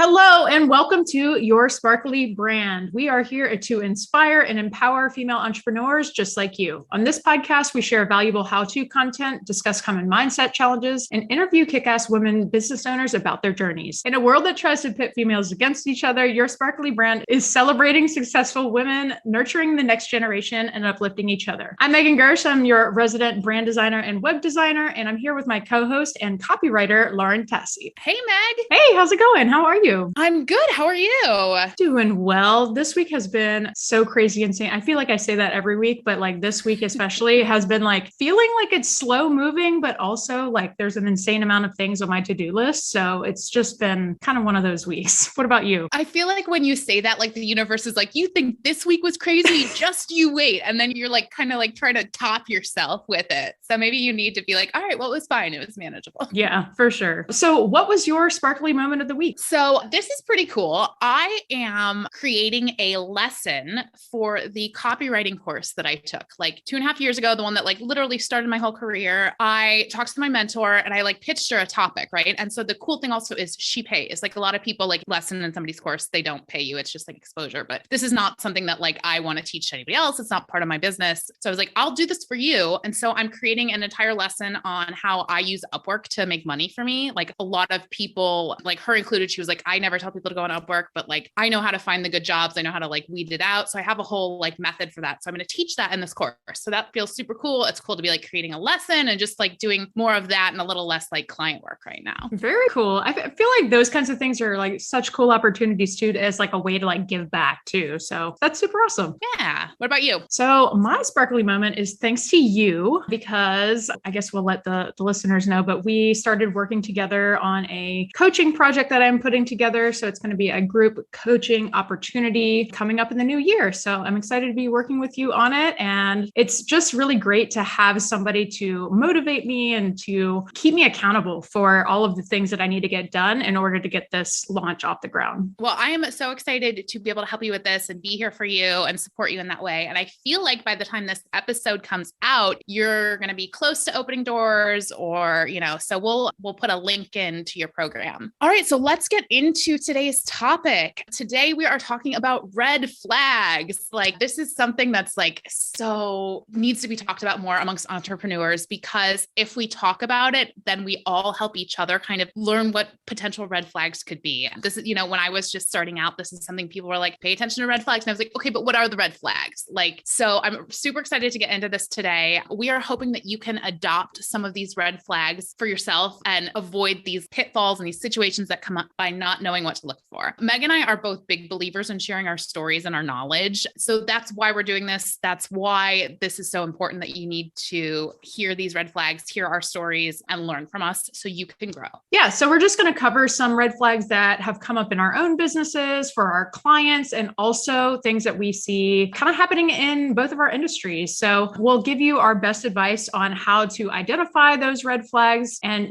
Hello, and welcome to Your Sparkly Brand. We are here to inspire and empower female entrepreneurs just like you. On this podcast, we share valuable how-to content, discuss common mindset challenges, and interview kick-ass women business owners about their journeys. In a world that tries to pit females against each other, Your Sparkly Brand is celebrating successful women, nurturing the next generation, and uplifting each other. I'm Megan Gersh. I'm your resident brand designer and web designer, and I'm here with my co-host and copywriter, Lauren Tassi. Hey, Meg. Hey, how's it going? How are you? I'm good. How are you? Doing well. This week has been so crazy insane. I feel like I say that every week, but like this week especially has been like feeling like it's slow moving, but also like there's an insane amount of things on my to-do list. So it's just been kind of one of those weeks. What about you? I feel like when you say that, like the universe is like, you think this week was crazy, just you wait. And then you're like, kind of like trying to top yourself with it. So maybe you need to be like, all right, well, it was fine. It was manageable. Yeah, for sure. So what was your sparkly moment of the week? So this is pretty cool. I am creating a lesson for the copywriting course that I took like 2.5 years ago, the one that like literally started my whole career. I talked to my mentor and I like pitched her a topic, right? And so the cool thing also is she pays. Like a lot of people like lesson in somebody's course, they don't pay you. It's just like exposure, but this is not something that like I want to teach to anybody else. It's not part of my business. So I was like, I'll do this for you. And so I'm creating an entire lesson on how I use Upwork to make money for me. Like a lot of people, like her included, she was like, I never tell people to go on Upwork, but like, I know how to find the good jobs. I know how to like weed it out. So I have a whole like method for that. So I'm going to teach that in this course. So that feels super cool. It's cool to be like creating a lesson and just like doing more of that and a little less like client work right now. Very cool. I feel like those kinds of things are like such cool opportunities too, as like a way to like give back too. So that's super awesome. Yeah. What about you? So my sparkly moment is thanks to you, because I guess we'll let the listeners know, but we started working together on a coaching project that I'm putting together. So it's going to be a group coaching opportunity coming up in the new year. So I'm excited to be working with you on it. And it's just really great to have somebody to motivate me and to keep me accountable for all of the things that I need to get done in order to get this launch off the ground. Well, I am so excited to be able to help you with this and be here for you and support you in that way. And I feel like by the time this episode comes out, you're going to be close to opening doors or, so we'll put a link into your program. All right. So let's get into today's topic. Today, we are talking about red flags. Like this is something that's like so needs to be talked about more amongst entrepreneurs, because if we talk about it, then we all help each other kind of learn what potential red flags could be. This is, when I was just starting out, this is something people were like, pay attention to red flags. And I was like, okay, but what are the red flags? Like, so I'm super excited to get into this today. We are hoping that you can adopt some of these red flags for yourself and avoid these pitfalls and these situations that come up by not knowing what to look for. Meg and I are both big believers in sharing our stories and our knowledge. So that's why we're doing this. That's why this is so important that you need to hear these red flags, hear our stories, and learn from us so you can grow. Yeah. So we're just going to cover some red flags that have come up in our own businesses for our clients, and also things that we see kind of happening in both of our industries. So we'll give you our best advice on how to identify those red flags. And,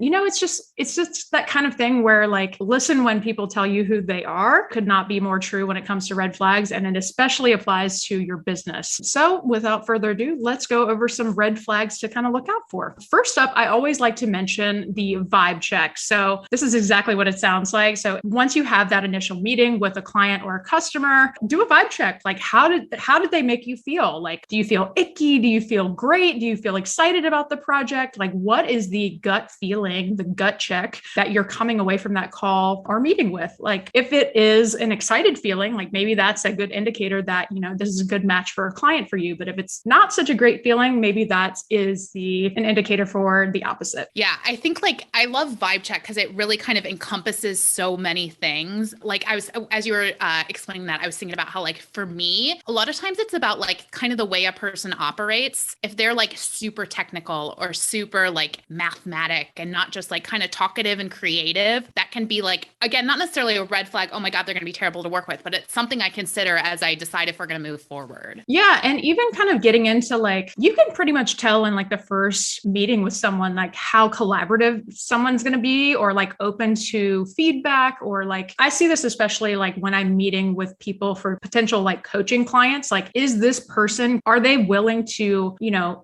it's just that kind of thing where like, listen when people tell you who they are could not be more true when it comes to red flags. And it especially applies to your business. So without further ado, let's go over some red flags to kind of look out for. First up, I always like to mention the vibe check. So this is exactly what it sounds like. So once you have that initial meeting with a client or a customer, do a vibe check. Like how did they make you feel? Like, do you feel icky? Do you feel great? Do you feel excited about the project? Like what is the gut feeling, the gut check that you're coming away from that call or meeting with? Like if it is an excited feeling, like maybe that's a good indicator that, this is a good match for a client for you. But if it's not such a great feeling, maybe that is an indicator for the opposite. Yeah. I think like, I love vibe check because it really kind of encompasses so many things. Like as you were explaining that, I was thinking about how like, for me, a lot of times it's about like kind of the way a person operates. If they're like super technical or super like mathematic and not just like kind of talkative and creative, that can be like, again, not necessarily a red flag. Oh my God, they're going to be terrible to work with, but it's something I consider as I decide if we're going to move forward. Yeah. And even kind of getting into like, you can pretty much tell in like the first meeting with someone, like how collaborative someone's going to be, or like open to feedback, or like, I see this especially like when I'm meeting with people for potential like coaching clients, like, is this person, are they willing to,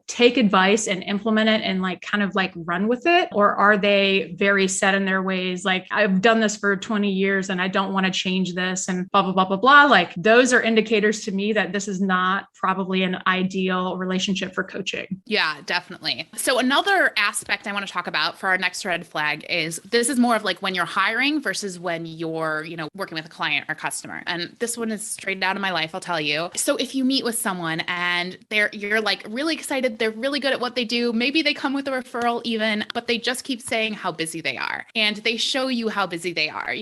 take advice and implement it and like kind of like run with it? Or are they very set in their ways? Like I've done this for 20 20 years and I don't want to change this and blah, blah, blah, blah, blah. Like those are indicators to me that this is not probably an ideal relationship for coaching. Yeah, definitely. So another aspect I want to talk about for our next red flag is this is more of like when you're hiring versus when you're, working with a client or customer. And this one is straight out of my life, I'll tell you. So if you meet with someone and you're like really excited, they're really good at what they do. Maybe they come with a referral even, but they just keep saying how busy they are. And they show you how busy they are.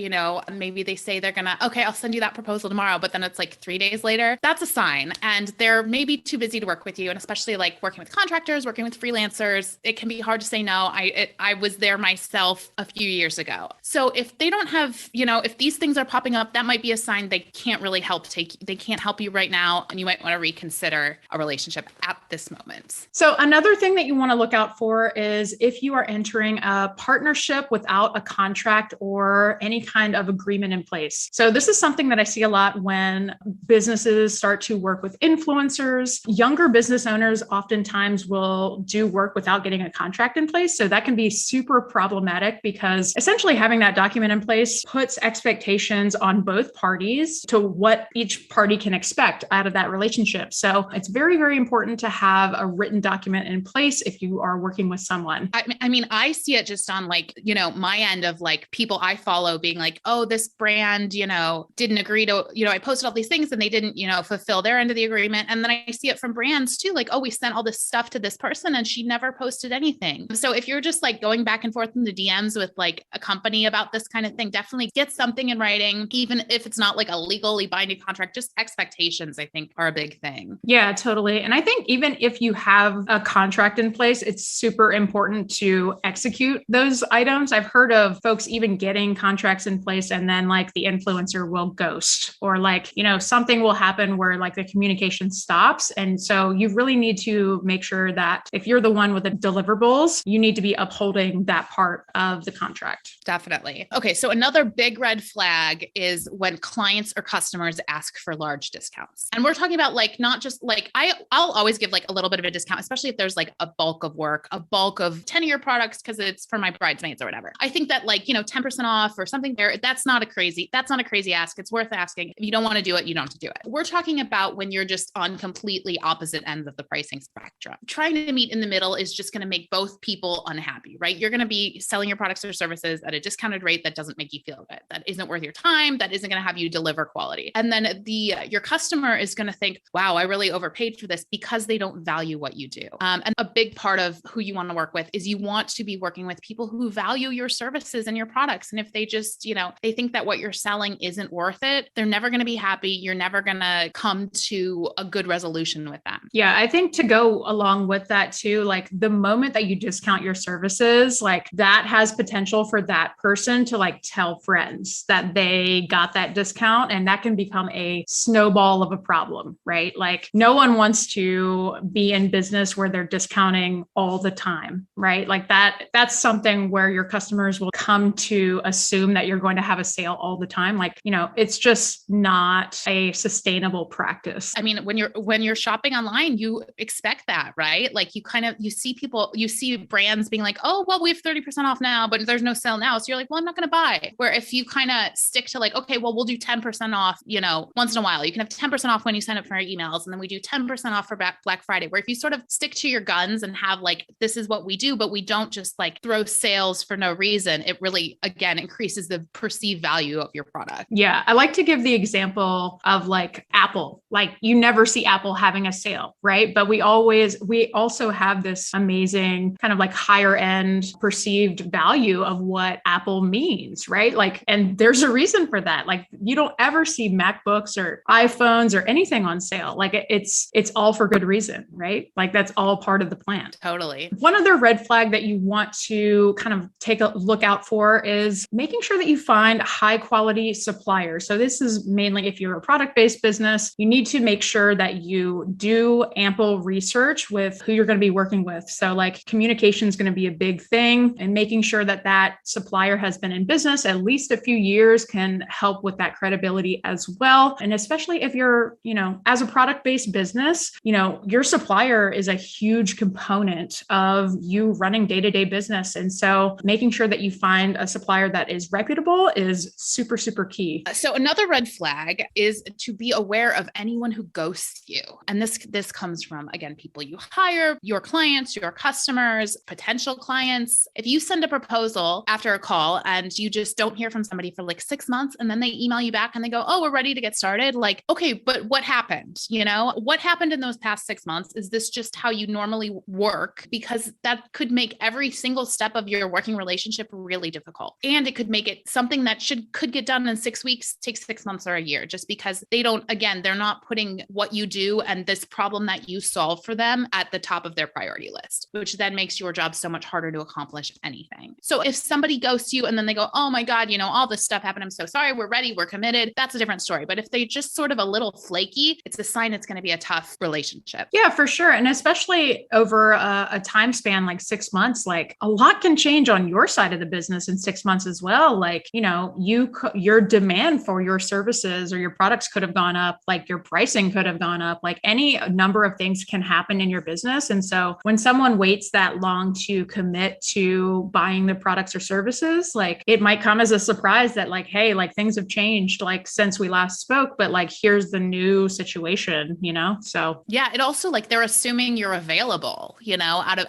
Maybe they say they're okay, I'll send you that proposal tomorrow. But then it's like 3 days later. That's a sign. And they're maybe too busy to work with you. And especially like working with contractors, working with freelancers, it can be hard to say no. I was there myself a few years ago. So if they don't have, if these things are popping up, that might be a sign they can't really they can't help you right now. And you might want to reconsider a relationship at this moment. So another thing that you want to look out for is if you are entering a partnership without a contract or any kind of agreement in place. So this is something that I see a lot when businesses start to work with influencers. Younger business owners oftentimes will do work without getting a contract in place. So that can be super problematic because essentially having that document in place puts expectations on both parties to what each party can expect out of that relationship. So it's very, very important to have a written document in place if you are working with someone. I see it just on like, my end of like people I follow being like, oh, this brand, didn't agree to, I posted all these things and they didn't, fulfill their end of the agreement. And then I see it from brands too, like, oh, we sent all this stuff to this person and she never posted anything. So if you're just like going back and forth in the DMs with like a company about this kind of thing, definitely get something in writing, even if it's not like a legally binding contract, just expectations, I think are a big thing. Yeah, totally. And I think even if you have a contract in place, it's super important to execute those items. I've heard of folks even getting contracts in place and then like the influencer will ghost or like, something will happen where like the communication stops. And so you really need to make sure that if you're the one with the deliverables, you need to be upholding that part of the contract. Definitely. Okay. So another big red flag is when clients or customers ask for large discounts. And we're talking about like, not just like, I'll always give like a little bit of a discount, especially if there's like a bulk of work, a bulk of 10 of your products, because it's for my bridesmaids or whatever. I think that like, 10% off or something there, that's not a crazy ask. It's worth asking. If you don't want to do it, you don't have to do it. We're talking about when you're just on completely opposite ends of the pricing spectrum. Trying to meet in the middle is just going to make both people unhappy, right? You're going to be selling your products or services at a discounted rate that doesn't make you feel good. That isn't worth your time. That isn't going to have you deliver quality. And then your customer is going to think, wow, I really overpaid for this because they don't value what you do. And a big part of who you want to work with is you want to be working with people who value your services and your products. And if they just, they think that what you're selling isn't worth it, they're never going to be happy. You're never going to come to a good resolution with them. Yeah, I think to go along with that too, like the moment that you discount your services, like that has potential for that person to like tell friends that they got that discount, and that can become a snowball of a problem, right? Like no one wants to be in business where they're discounting all the time, right? Like that's something where your customers will come to assume that you're going to have a sale all the time. Like, it's just not a sustainable practice. I mean, when you're shopping online, you expect that, right? Like you see brands being like, oh, well, we have 30% off now, but there's no sale now. So you're like, well, I'm not going to buy. Where if you kind of stick to like, okay, well, we'll do 10% off, once in a while, you can have 10% off when you sign up for our emails. And then we do 10% off for Black Friday, where if you sort of stick to your guns and have like, this is what we do, but we don't just like throw sales for no reason. It really, again, increases the perceived value of your product. Yeah. I like to give the example of like Apple. Like you never see Apple having a sale, right? But we also have this amazing kind of like higher end perceived value of what Apple means, right? Like, and there's a reason for that. Like you don't ever see MacBooks or iPhones or anything on sale. Like it's all for good reason, right? Like that's all part of the plan. Totally. One other red flag that you want to kind of take a look out for is making sure that you find high quality suppliers. So this is mainly if you're a product-based business, you need to make sure that you do ample research with who you're going to be working with. So like communication is going to be a big thing, and making sure that that supplier has been in business at least a few years can help with that credibility as well. And especially if you're, as a product-based business, your supplier is a huge component of you running day-to-day business. And so making sure that you find a supplier that is reputable communicable is super, super key. So another red flag is to be aware of anyone who ghosts you. And this comes from, again, people you hire, your clients, your customers, potential clients. If you send a proposal after a call and you just don't hear from somebody for like 6 months, and then they email you back and they go, oh, we're ready to get started. Like, okay, but what happened? What happened in those past 6 months? Is this just how you normally work? Because that could make every single step of your working relationship really difficult. And it could make it something that could get done in 6 weeks, take 6 months or a year, just because they're not putting what you do and this problem that you solve for them at the top of their priority list, which then makes your job so much harder to accomplish anything. So if somebody ghosts you and then they go, oh my God, all this stuff happened, I'm so sorry, we're ready, we're committed, that's a different story. But if they just sort of a little flaky, it's a sign it's going to be a tough relationship. Yeah, for sure. And especially over a time span like 6 months, like a lot can change on your side of the business in 6 months as well. Like, your demand for your services or your products could have gone up, like your pricing could have gone up, like any number of things can happen in your business. And so when someone waits that long to commit to buying the products or services, like it might come as a surprise that like, hey, like things have changed like since we last spoke, but like here's the new situation, So yeah, it also like they're assuming you're available,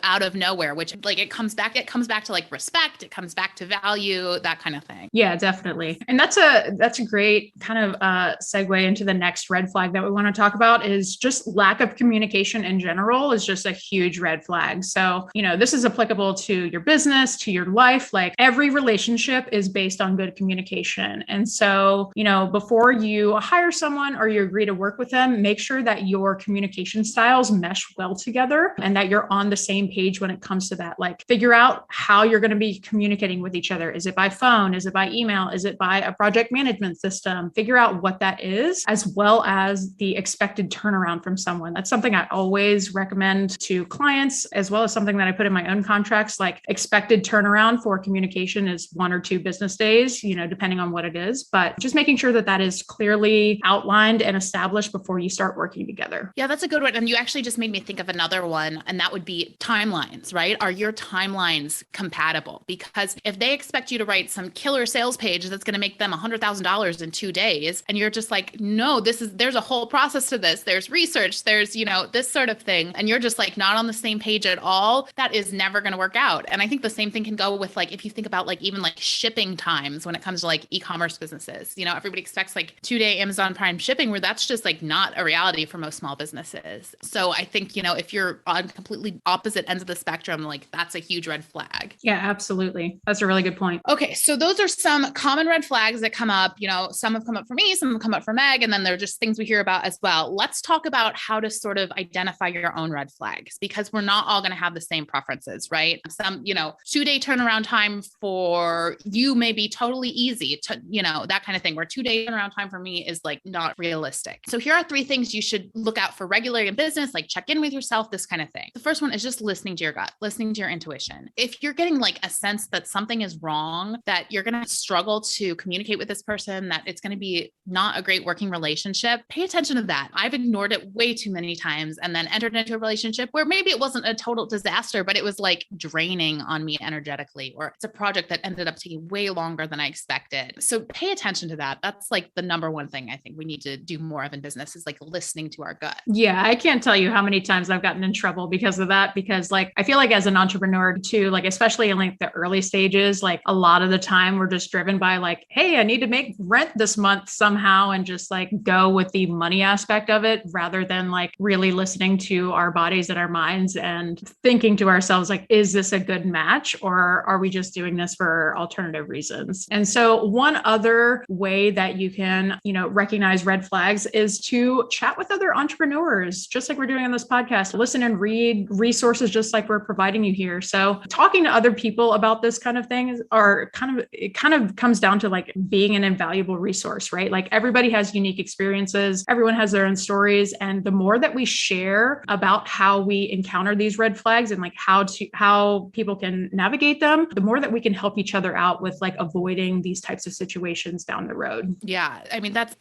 out of nowhere, which like it comes back to like respect, it comes back to value, that kind of thing. Yeah, definitely. And that's a great kind of segue into the next red flag that we want to talk about is just lack of communication in general is just a huge red flag. So, this is applicable to your business, to your life, like every relationship is based on good communication. And so, before you hire someone or you agree to work with them, make sure that your communication styles mesh well together and that you're on the same page when it comes to that. Like figure out how you're going to be communicating with each other. Is it by phone? Is it by email? Is it by a project management system? Figure out what that is, as well as the expected turnaround from someone. That's something I always recommend to clients, as well as something that I put in my own contracts, like expected turnaround for communication is 1 or 2 business days, depending on what it is, but just making sure that that is clearly outlined and established before you start working together. Yeah, that's a good one. And you actually just made me think of another one, and that would be timelines, right? Are your timelines compatible? Because if they expect you to write some killer sales page that's going to make them $100,000 in 2 days, and you're just like, no, there's a whole process to this. There's research, there's, this sort of thing. And you're just like not on the same page at all. That is never going to work out. And I think the same thing can go with like, if you think about like even like shipping times when it comes to like e-commerce businesses, everybody expects like 2-day Amazon Prime shipping, where that's just like not a reality for most small businesses. So I think, if you're on completely opposite ends of the spectrum, like that's a huge red flag. Yeah, absolutely. That's a really good point. Okay. So those are some common red flags that come up. Some have come up for me, some have come up for Meg, and then they're just things we hear about as well. Let's talk about how to sort of identify your own red flags, because we're not all going to have the same preferences, right? Some, 2-day turnaround time for you may be totally easy to, that kind of thing, where 2-day turnaround time for me is like not realistic. So here are 3 things you should look out for regularly in business, like check in with yourself, this kind of thing. The first one is just listening to your gut, listening to your intuition. If you're getting like a sense that something is wrong, that you're going to struggle to communicate with this person, that it's going to be not a great working relationship, pay attention to that. I've ignored it way too many times and then entered into a relationship where maybe it wasn't a total disaster, but it was like draining on me energetically, or it's a project that ended up taking way longer than I expected. So pay attention to that. That's like the number one thing I think we need to do more of in business, is like listening to our gut. Yeah, I can't tell you how many times I've gotten in trouble because of that, because like I feel like as an entrepreneur too, like especially in like the early stages, like a lot of the time we're just driven by like, hey, I need to make rent this month somehow, and just like go with the money aspect of it rather than like really listening to our bodies and our minds and thinking to ourselves, like, is this a good match, or are we just doing this for alternative reasons? And so one other way that you can, recognize red flags is to chat with other entrepreneurs, just like we're doing on this podcast. Listen and read resources just like we're providing you here. So talking to other people about this kind of thing it kind of comes down to like being an invaluable resource, right? Like everybody has unique experiences. Everyone has their own stories. And the more that we share about how we encounter these red flags and like how people can navigate them, the more that we can help each other out with like avoiding these types of situations down the road. Yeah. I mean, that's,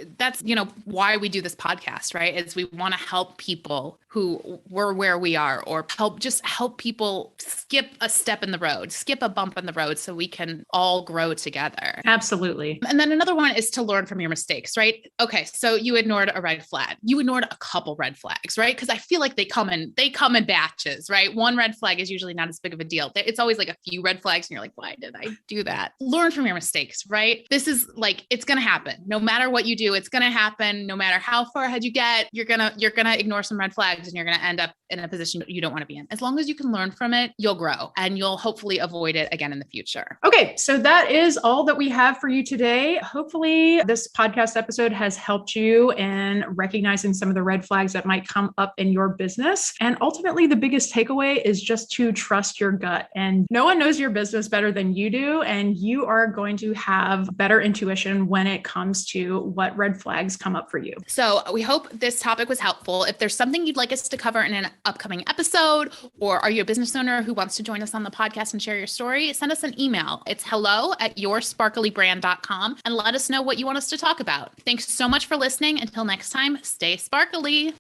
why we do this podcast, right? Is we want to help people who were where we are, or help people skip a step in the road, skip a bump in the road, so we can all grow together. Absolutely. And then another one is to learn from your mistakes, right? Okay. So you ignored a red flag. You ignored a couple red flags, right? Because I feel like they come in batches, right? One red flag is usually not as big of a deal. It's always like a few red flags and you're like, why did I do that? Learn from your mistakes, right? This is like, it's going to happen. No matter what you do, it's going to happen. No matter how far ahead you get, you're going to ignore some red flags and you're going to end up in a position you don't want to be in. As long as you can learn from it, you'll grow and you'll hopefully avoid it again in the future. Okay. So that is all that we have for you today. Hopefully this podcast episode has helped you in recognizing some of the red flags that might come up in your business. And ultimately the biggest takeaway is just to trust your gut, and no one knows your business better than you do. And you are going to have better intuition when it comes to what red flags come up for you. So we hope this topic was helpful. If there's something you'd like us to cover in an upcoming episode, or are you a business owner who wants to join us on the podcast and share your story, send us an email. It's hello@yoursparklybrand.com and let us know what you want us to talk about. Thanks so much for listening. Until next time, stay sparkly.